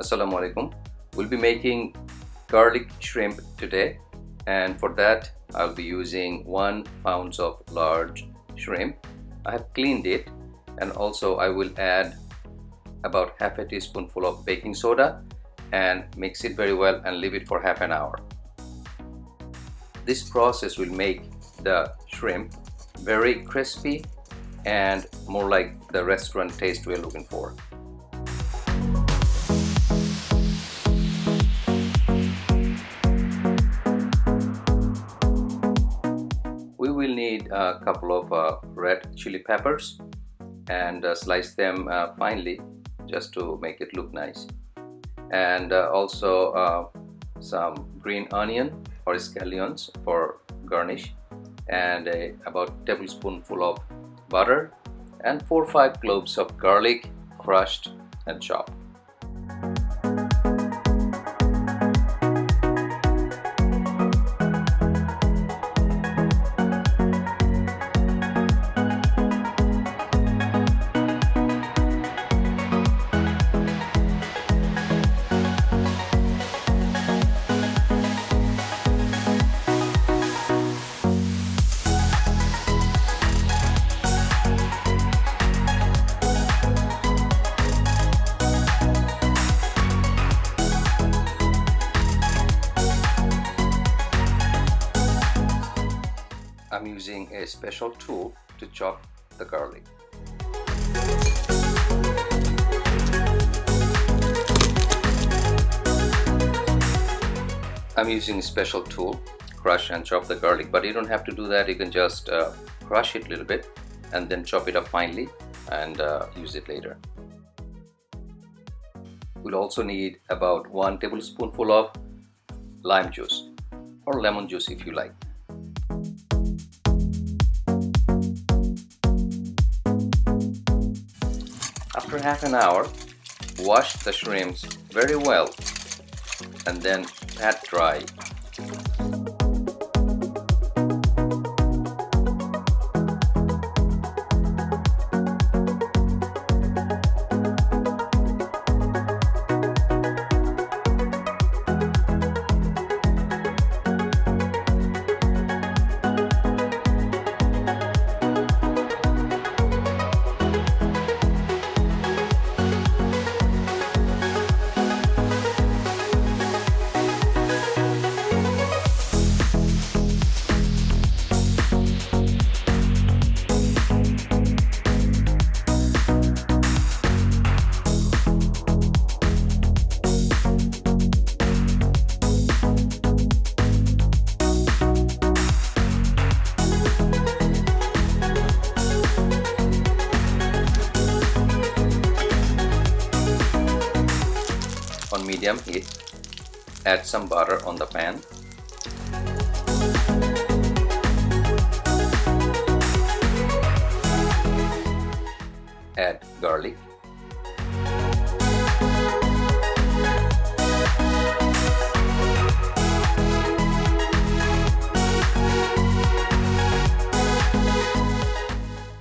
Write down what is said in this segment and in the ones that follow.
Assalamu alaikum. We'll be making garlic shrimp today, and for that I'll be using 1 pound of large shrimp. I have cleaned it, and also I will add about half a teaspoonful of baking soda and mix it very well and leave it for half an hour. This process will make the shrimp very crispy and more like the restaurant taste we're looking for. We will need a couple of red chili peppers and slice them finely just to make it look nice, and also some green onion or scallions for garnish, and about a tablespoonful of butter and 4 or 5 cloves of garlic crushed and chopped. I'm using a special tool to chop the garlic. I'm using a special tool, crush and chop the garlic, but you don't have to do that. You can just crush it a little bit and then chop it up finely and use it later. We'll also need about 1 tablespoonful of lime juice or lemon juice if you like. After half an hour, wash the shrimps very well and then pat dry. On medium heat, add some butter on the pan. Add garlic.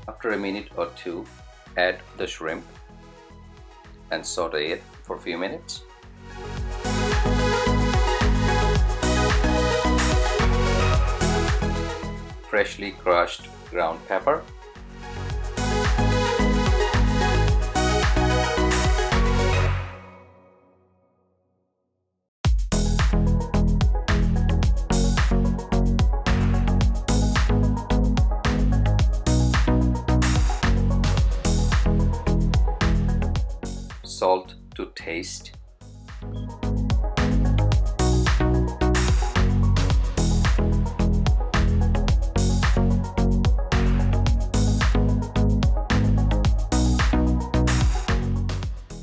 After a minute or two, add the shrimp and saute it for a few minutes. Freshly crushed ground pepper, salt to taste,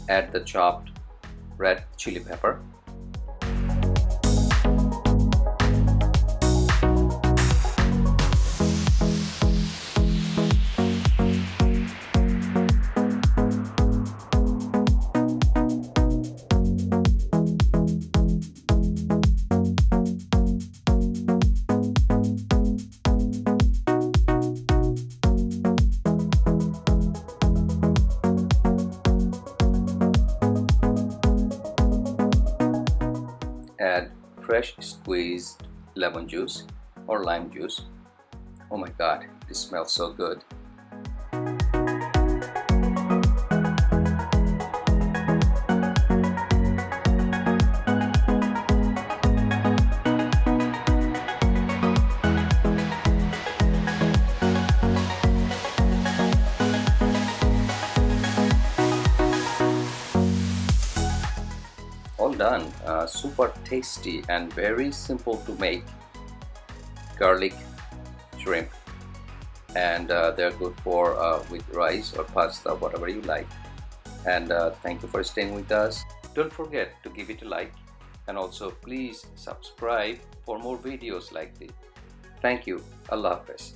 add the chopped red chili pepper, fresh squeezed lemon juice or lime juice. Oh my god, this smells so good. All done. Super tasty and very simple to make garlic shrimp, and they're good for with rice or pasta, whatever you like. And thank you for staying with us. Don't forget to give it a like, and also please subscribe for more videos like this. Thank you. Allah Hafiz.